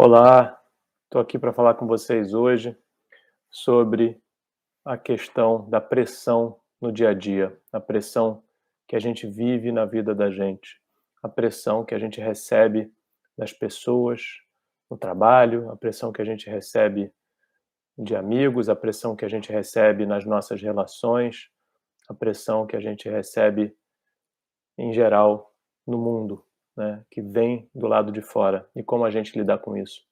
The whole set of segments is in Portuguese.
Olá, estou aqui para falar com vocês hoje sobre a questão da pressão no dia a dia, a pressão que a gente vive na vida da gente, a pressão que a gente recebe das pessoas no trabalho, a pressão que a gente recebe de amigos, a pressão que a gente recebe nas nossas relações, a pressão que a gente recebe em geral no mundo, né, que vem do lado de fora e como a gente lidar com isso.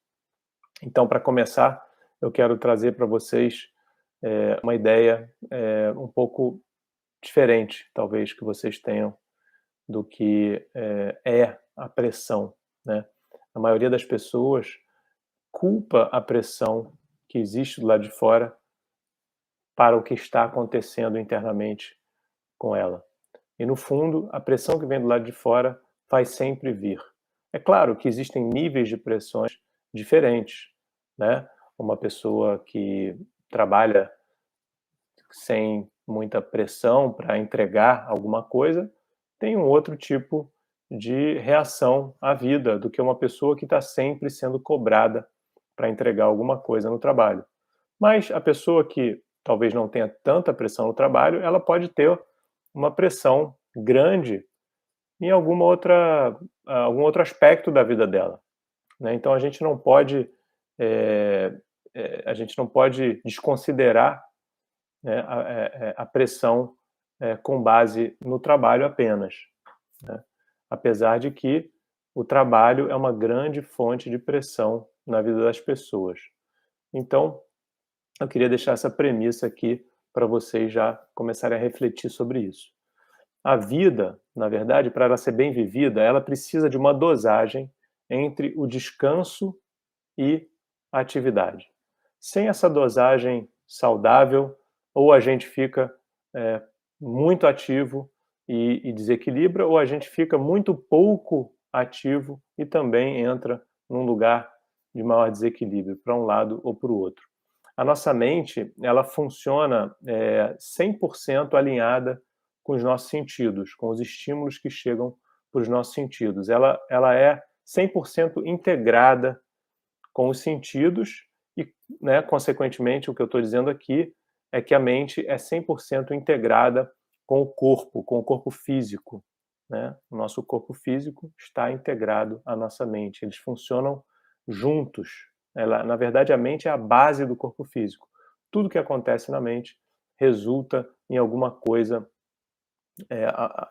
Então, para começar, eu quero trazer para vocês uma ideia um pouco diferente, talvez, que vocês tenham do que é a pressão, né? A maioria das pessoas culpa a pressão que existe do lado de fora para o que está acontecendo internamente com ela. E, no fundo, a pressão que vem do lado de fora vai sempre vir. É claro que existem níveis de pressões diferentes, né? Uma pessoa que trabalha sem muita pressão para entregar alguma coisa tem um outro tipo de reação à vida do que uma pessoa que está sempre sendo cobrada para entregar alguma coisa no trabalho. Mas a pessoa que talvez não tenha tanta pressão no trabalho, ela pode ter uma pressão grande em algum outro aspecto da vida dela, né. Então eh a gente não pode desconsiderar, né, a pressão, com base no trabalho apenas, né. Apesar de que o trabalho é uma grande fonte de pressão na vida das pessoas. Então, eu queria deixar essa premissa aqui para vocês já começarem a refletir sobre isso. A vida, na verdade, para ela ser bem vivida, ela precisa de uma dosagem entre o descanso e a atividade. Sem essa dosagem saudável, ou a gente fica eh, muito ativo e desequilibra, ou a gente fica muito pouco ativo e também entra num lugar de maior desequilíbrio, para um lado ou para o outro. A nossa mente, ela funciona 100% alinhada com os nossos sentidos, com os estímulos que chegam para os nossos sentidos. Ela é 100% integrada com os sentidos e, né, consequentemente, o que eu estou dizendo aqui é que a mente é 100% integrada com o corpo físico, né? O nosso corpo físico está integrado à nossa mente, eles funcionam juntos. Na verdade, a mente é a base do corpo físico. Tudo que acontece na mente resulta em alguma coisa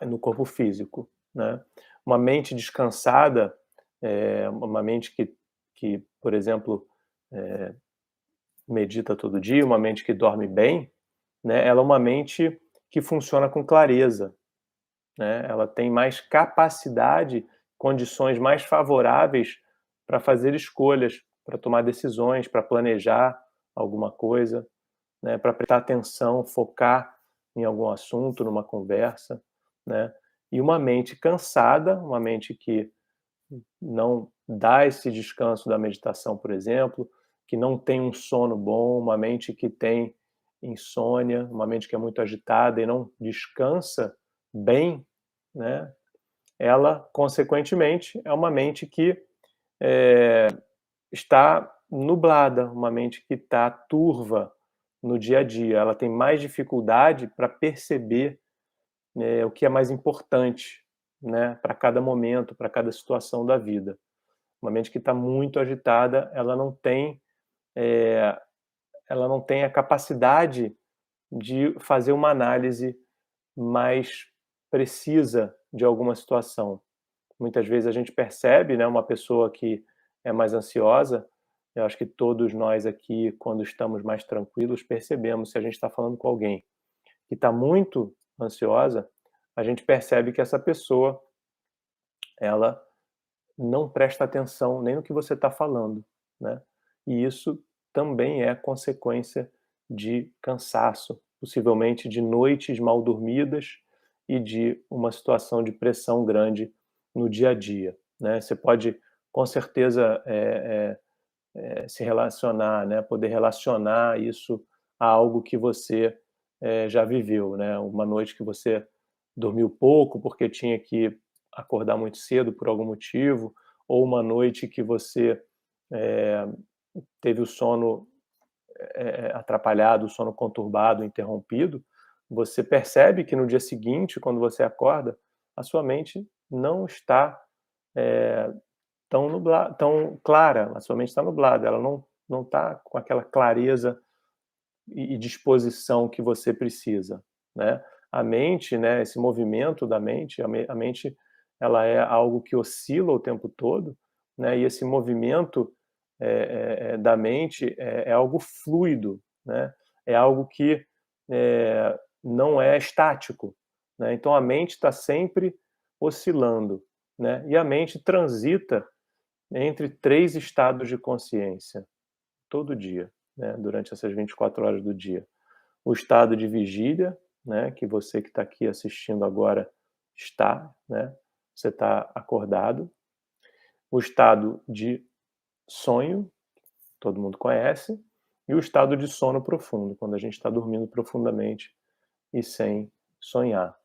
no corpo físico, né? Uma mente descansada, uma mente que, por exemplo, eh, medita todo dia, uma mente que dorme bem, né, ela é uma mente que funciona com clareza, né? Ela tem mais capacidade, condições mais favoráveis para fazer escolhas, para tomar decisões, para planejar alguma coisa, né, para prestar atenção, focar em algum assunto, numa conversa, né? E uma mente cansada, uma mente que não dá esse descanso da meditação, por exemplo, que não tem um sono bom, uma mente que tem insônia, uma mente que é muito agitada e não descansa bem, né? Ela, consequentemente, é uma mente que eh, está nublada, uma mente que está turva no dia a dia. Ela tem mais dificuldade para perceber, o que é mais importante, né, para cada momento, para cada situação da vida. Uma mente que está muito agitada, eh, ela não tem a capacidade de fazer uma análise mais precisa de alguma situação. Muitas vezes a gente percebe, né, uma pessoa que é mais ansiosa, eu acho que todos nós aqui, quando estamos mais tranquilos, percebemos se a gente está falando com alguém que está muito ansiosa, a gente percebe que essa pessoa, ela não presta atenção nem no que você está falando, né? E isso também é consequência de cansaço, possivelmente de noites mal dormidas e de uma situação de pressão grande no dia a dia, né? Você pode, com certeza, se relacionar, né? Poder relacionar isso a algo que você já viveu, né? Uma noite que você dormiu pouco porque tinha que acordar muito cedo por algum motivo, ou uma noite que você teve o sono atrapalhado, o sono conturbado, interrompido, você percebe que no dia seguinte, quando você acorda, a sua mente não está tão clara, a sua mente está nublada, ela não está com aquela clareza e disposição que você precisa, né? A mente, né, esse movimento da mente, a mente, ela é algo que oscila o tempo todo, né? E esse movimento da mente é algo fluido, né? É algo que não é estático, né? Então a mente está sempre oscilando, né? E a mente transita entre 3 estados de consciência todo dia, né? Durante essas 24 horas do dia. O estado de vigília, né? Que você que está aqui assistindo agora está, né? Você está acordado. O estado de sonho, todo mundo conhece, e o estado de sono profundo, quando a gente está dormindo profundamente e sem sonhar,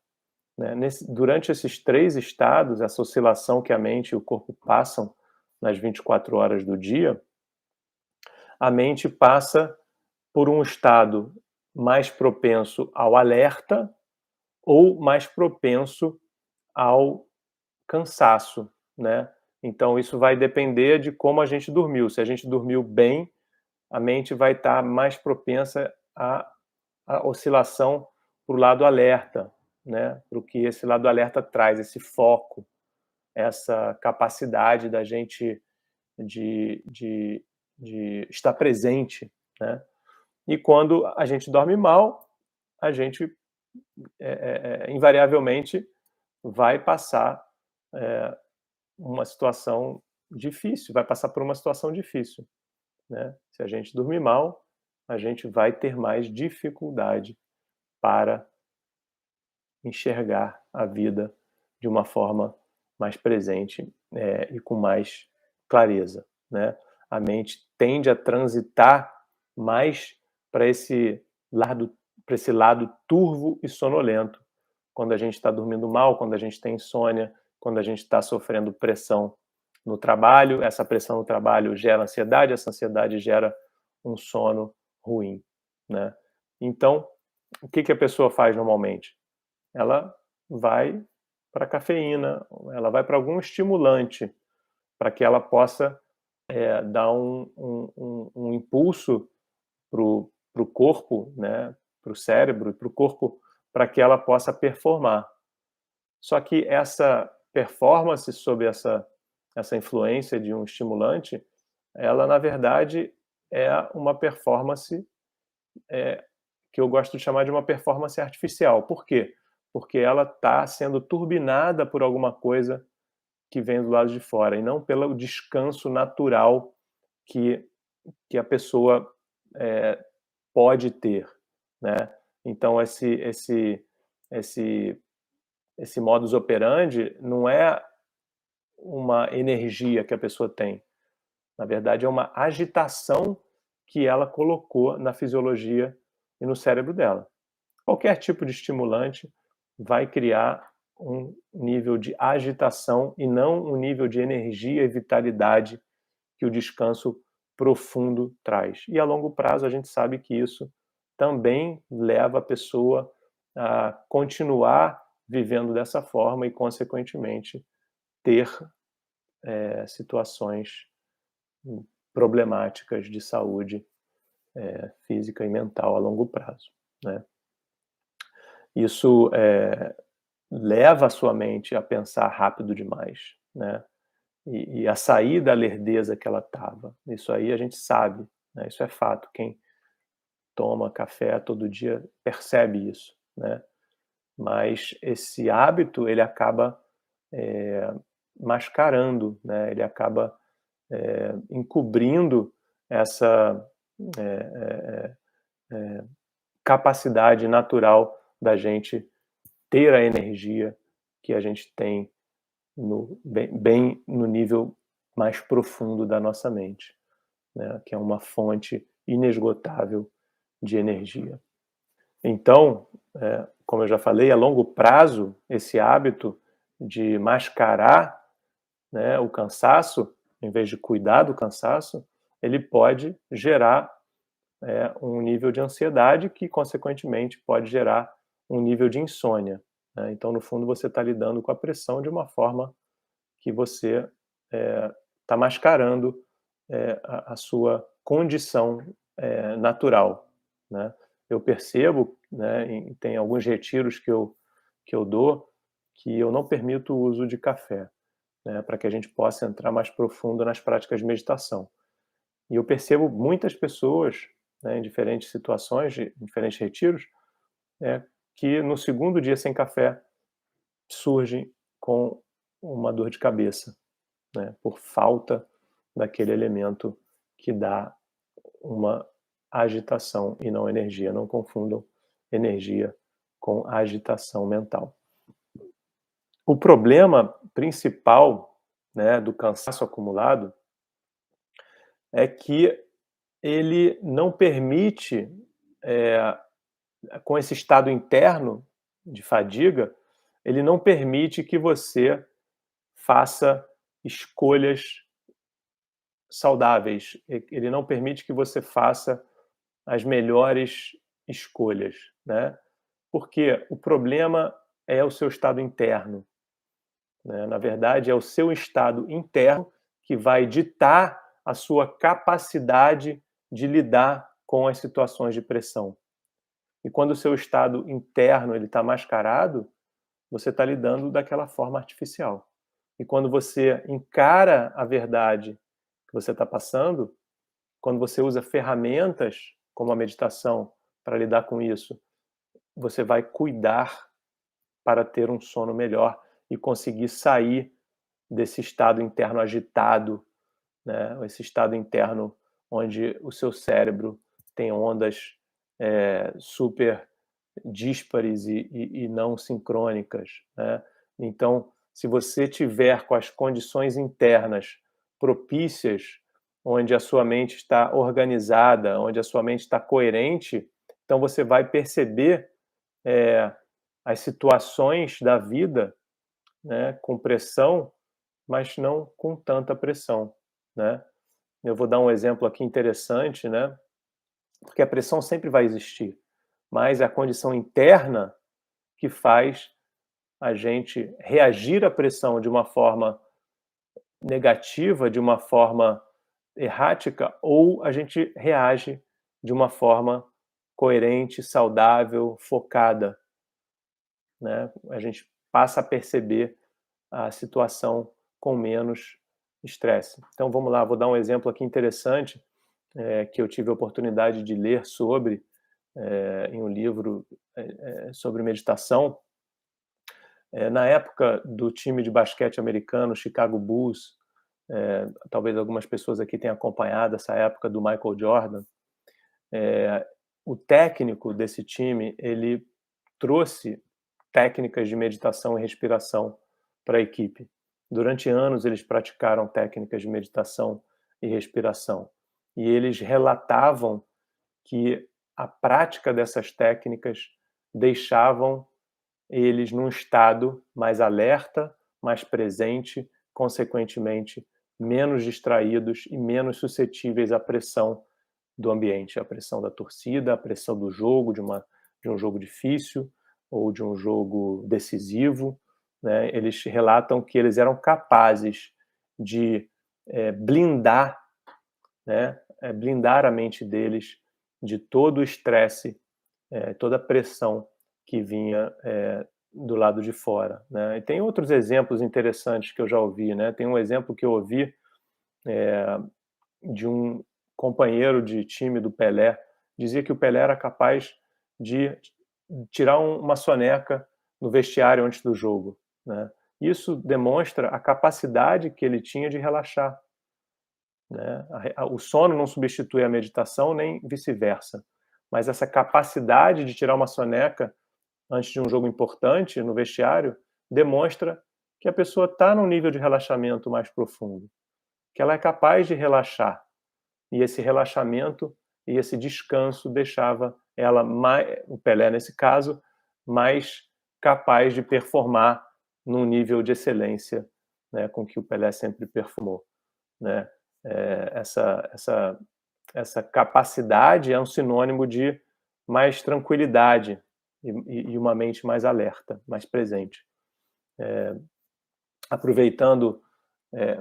né? Durante esses 3 estados, essa oscilação que a mente e o corpo passam nas 24 horas do dia, a mente passa por um estado mais propenso ao alerta ou mais propenso ao cansaço, né? Então isso vai depender de como a gente dormiu. Se a gente dormiu bem, a mente vai estar mais propensa à oscilação para o lado alerta, né? Para o que esse lado alerta traz, esse foco, essa capacidade da gente de, de, de estar presente, né? E quando a gente dorme mal, a gente invariavelmente vai passar uma situação difícil, vai passar por uma situação difícil, né? Se a gente dormir mal, a gente vai ter mais dificuldade para enxergar a vida de uma forma mais presente e com mais clareza, né? A mente tende a transitar mais para esse lado turvo e sonolento, quando a gente está dormindo mal, quando a gente tem insônia, quando a gente está sofrendo pressão no trabalho, essa pressão no trabalho gera ansiedade, essa ansiedade gera um sono ruim, né? Então, o que a pessoa faz normalmente? Ela vai para a cafeína, ela vai para algum estimulante, para que ela possa dar um impulso para o corpo, né, para o cérebro e para o corpo, para que ela possa performar. Só que essa performance sob essa influência de um estimulante, ela na verdade é uma performance que eu gosto de chamar de uma performance artificial. Por quê? Porque ela está sendo turbinada por alguma coisa que vem do lado de fora, e não pelo descanso natural que, que a pessoa pode ter, né? Então, esse, esse modus operandi não é uma energia que a pessoa tem. Na verdade, é uma agitação que ela colocou na fisiologia e no cérebro dela. Qualquer tipo de estimulante vai criar um nível de agitação e não um nível de energia e vitalidade que o descanso profundo traz. E a longo prazo a gente sabe que isso também leva a pessoa a continuar vivendo dessa forma e, consequentemente, ter situações problemáticas de saúde física e mental a longo prazo, né? Isso leva a sua mente a pensar rápido demais, né? E a sair da lerdeza que ela estava. Isso aí a gente sabe, né? Isso é fato. Quem toma café todo dia percebe isso, né? Mas esse hábito ele acaba mascarando, né? Ele acaba encobrindo essa capacidade natural da gente ter a energia que a gente tem bem no nível mais profundo da nossa mente, né? Que é uma fonte inesgotável de energia. Então, como eu já falei, a longo prazo, esse hábito de mascarar, né, o cansaço em vez de cuidar do cansaço, ele pode gerar um nível de ansiedade que, consequentemente, pode gerar um nível de insônia, né? Então, no fundo, você está lidando com a pressão de uma forma que você está mascarando a sua condição natural, né? Eu percebo, né, tem alguns retiros que eu dou, que eu não permito o uso de café, né, para que a gente possa entrar mais profundo nas práticas de meditação. E eu percebo muitas pessoas, né, em diferentes situações, em diferentes retiros, né, que no segundo dia sem café surgem com uma dor de cabeça, né, por falta daquele elemento que dá uma agitação e não energia. Não confundam energia com agitação mental. O problema principal, né, do cansaço acumulado é que ele não permite, eh, com esse estado interno de fadiga, ele não permite que você faça escolhas saudáveis. Ele não permite que você faça as melhores escolhas, né? Porque o problema é o seu estado interno, né? Na verdade, é o seu estado interno que vai ditar a sua capacidade de lidar com as situações de pressão. E quando o seu estado interno ele está mascarado, você está lidando daquela forma artificial. E quando você encara a verdade que você está passando, quando você usa ferramentas como a meditação para lidar com isso, você vai cuidar para ter um sono melhor e conseguir sair desse estado interno agitado, né? Esse estado interno onde o seu cérebro tem ondas super díspares e não sincrônicas, né? Então, se você tiver com as condições internas propícias, onde a sua mente está organizada, onde a sua mente está coerente, então você vai perceber as situações da vida, né, com pressão, mas não com tanta pressão, né? Eu vou dar um exemplo aqui interessante, né? Porque a pressão sempre vai existir, mas é a condição interna que faz a gente reagir à pressão de uma forma negativa, de uma forma errática, ou a gente reage de uma forma coerente, saudável, focada, né? A gente passa a perceber a situação com menos estresse. Então vamos lá, vou dar um exemplo aqui interessante que eu tive a oportunidade de ler sobre em um livro sobre meditação. Na época do time de basquete americano, Chicago Bulls, talvez algumas pessoas aqui tenham acompanhado essa época do Michael Jordan, o técnico desse time, ele trouxe técnicas de meditação e respiração para a equipe. Durante anos eles praticaram técnicas de meditação e respiração. E eles relatavam que a prática dessas técnicas deixavam eles num estado mais alerta, mais presente, consequentemente, menos distraídos e menos suscetíveis à pressão do ambiente, à pressão da torcida, à pressão do jogo, de um jogo difícil ou de um jogo decisivo, né? Eles relatam que eles eram capazes de blindar, né? Blindar a mente deles de todo o estresse, toda a pressão que vinha do lado de fora, né? E tem outros exemplos interessantes que eu já ouvi, né? Tem um exemplo que eu ouvi de um companheiro de time do Pelé, dizia que o Pelé era capaz de tirar uma soneca no vestiário antes do jogo, né? Isso demonstra a capacidade que ele tinha de relaxar, né? O sono não substitui a meditação nem vice-versa, mas essa capacidade de tirar uma soneca antes de um jogo importante no vestiário demonstra que a pessoa está num nível de relaxamento mais profundo, que ela é capaz de relaxar, e esse relaxamento e esse descanso deixava ela mais, o Pelé nesse caso, mais capaz de performar num nível de excelência, né, com que o Pelé sempre performou. né? Essa capacidade é um sinônimo de mais tranquilidade e uma mente mais alerta, mais presente. Aproveitando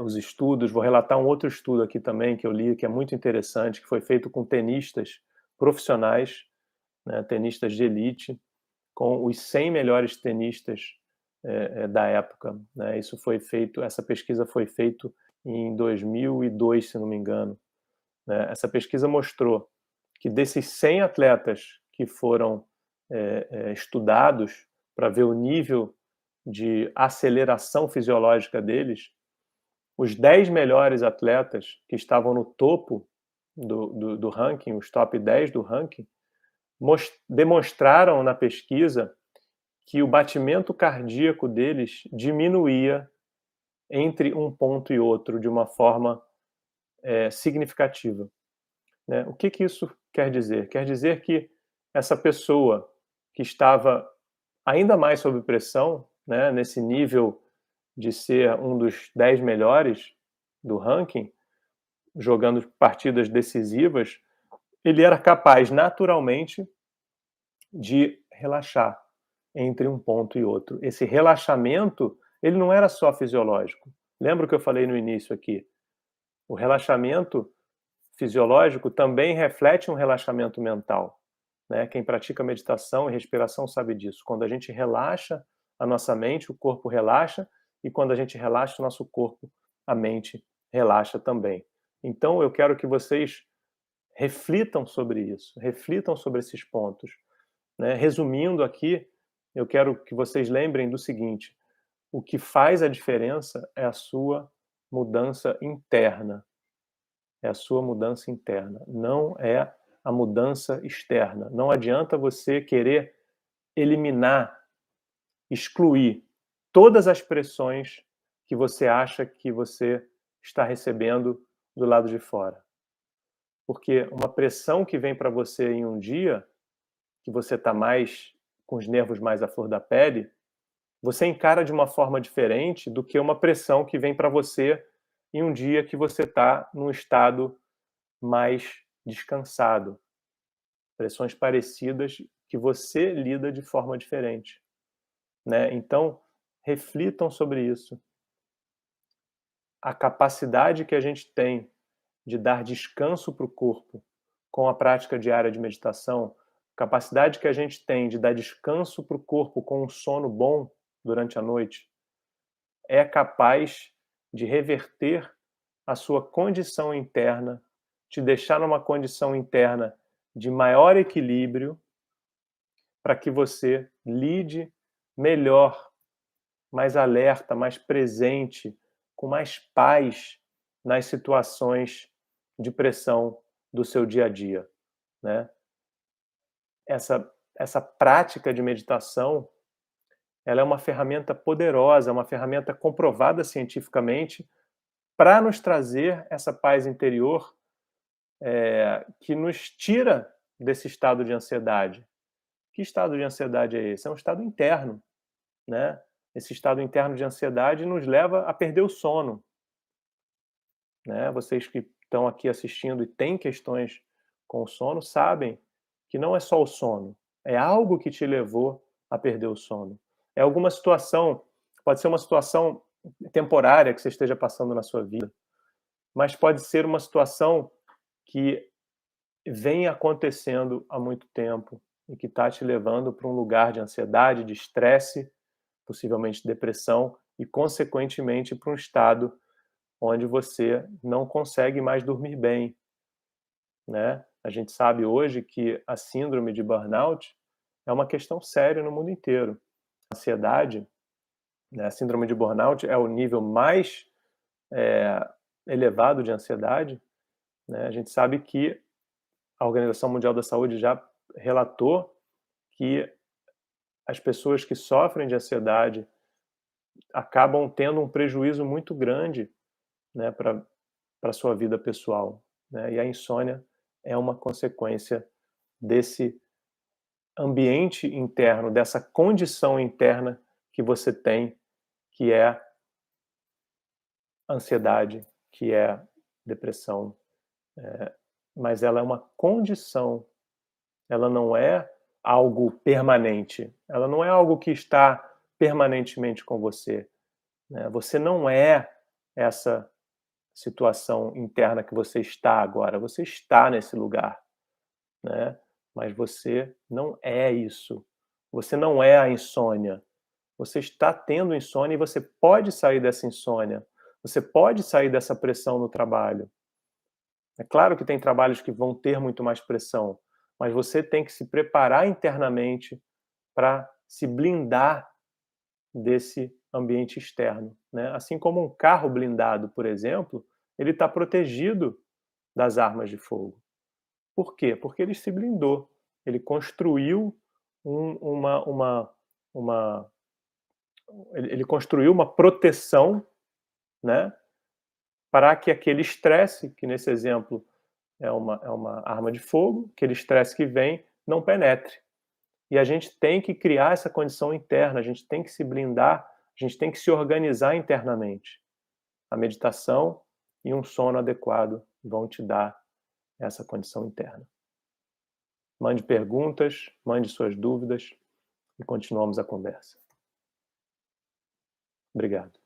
os estudos, vou relatar um outro estudo aqui também que eu li, que é muito interessante, que foi feito com tenistas profissionais, né, tenistas de elite, com os 100 melhores tenistas da época, né? Isso foi feito, essa pesquisa foi feita em 2002, se não me engano, né? Essa pesquisa mostrou que desses 100 atletas que foram estudados para ver o nível de aceleração fisiológica deles, os 10 melhores atletas que estavam no topo do ranking, os top 10 do ranking, demonstraram na pesquisa que o batimento cardíaco deles diminuía entre um ponto e outro de uma forma significativa, né? O que isso quer dizer? Quer dizer que essa pessoa que estava ainda mais sob pressão, né, nesse nível de ser um dos 10 melhores do ranking, jogando partidas decisivas, ele era capaz naturalmente de relaxar entre um ponto e outro. Esse relaxamento, ele não era só fisiológico. Lembra o que eu falei no início aqui? O relaxamento fisiológico também reflete um relaxamento mental, né? Quem pratica meditação e respiração sabe disso. Quando a gente relaxa a nossa mente, o corpo relaxa, e quando a gente relaxa o nosso corpo, a mente relaxa também. Então eu quero que vocês reflitam sobre isso, reflitam sobre esses pontos, né? Resumindo aqui, eu quero que vocês lembrem do seguinte: o que faz a diferença é a sua mudança interna. É a sua mudança interna, não é a mudança externa. Não adianta você querer eliminar, excluir todas as pressões que você acha que você está recebendo do lado de fora. Porque uma pressão que vem para você em um dia, que você está mais com os nervos mais à flor da pele, você encara de uma forma diferente do que uma pressão que vem para você em um dia que você está num estado mais descansado. Pressões parecidas que você lida de forma diferente, né? Então, reflitam sobre isso. A capacidade que a gente tem de dar descanso para o corpo com a prática diária de meditação, capacidade que a gente tem de dar descanso para o corpo com um sono bom durante a noite, é capaz de reverter a sua condição interna, te deixar numa condição interna de maior equilíbrio, para que você lide melhor, mais alerta, mais presente, com mais paz nas situações de pressão do seu dia a dia, né? Essa prática de meditação, ela é uma ferramenta poderosa, uma ferramenta comprovada cientificamente para nos trazer essa paz interior que nos tira desse estado de ansiedade. Que estado de ansiedade é esse? É um estado interno, né? Esse estado interno de ansiedade nos leva a perder o sono, né? Vocês que estão aqui assistindo e têm questões com o sono sabem que não é só o sono, é algo que te levou a perder o sono. É alguma situação, pode ser uma situação temporária que você esteja passando na sua vida, mas pode ser uma situação que vem acontecendo há muito tempo e que está te levando para um lugar de ansiedade, de estresse, possivelmente depressão e, consequentemente, para um estado onde você não consegue mais dormir bem, né? A gente sabe hoje que a síndrome de burnout é uma questão séria no mundo inteiro. A ansiedade, né, a síndrome de burnout é o nível mais elevado de ansiedade, né? A gente sabe que a Organização Mundial da Saúde já relatou que as pessoas que sofrem de ansiedade acabam tendo um prejuízo muito grande, né, para a sua vida pessoal, né? E a insônia é uma consequência desse ambiente interno, dessa condição interna que você tem, que é ansiedade, que é depressão, mas ela é uma condição, ela não é algo permanente, ela não é algo que está permanentemente com você, né? Você não é essa situação interna que você está agora, você está nesse lugar, né? Mas você não é isso. Você não é a insônia. Você está tendo insônia e você pode sair dessa insônia. Você pode sair dessa pressão no trabalho. É claro que tem trabalhos que vão ter muito mais pressão, mas você tem que se preparar internamente para se blindar desse ambiente externo, né? Assim como um carro blindado, por exemplo, ele está protegido das armas de fogo. Por quê? Porque ele se blindou, ele construiu um, uma ele construiu uma proteção, né, para que aquele estresse, que nesse exemplo é uma arma de fogo, aquele estresse que vem não penetre. E a gente tem que criar essa condição interna, a gente tem que se blindar, a gente tem que se organizar internamente. A meditação e um sono adequado vão te dar essa condição interna. Mande perguntas, mande suas dúvidas e continuamos a conversa. Obrigado.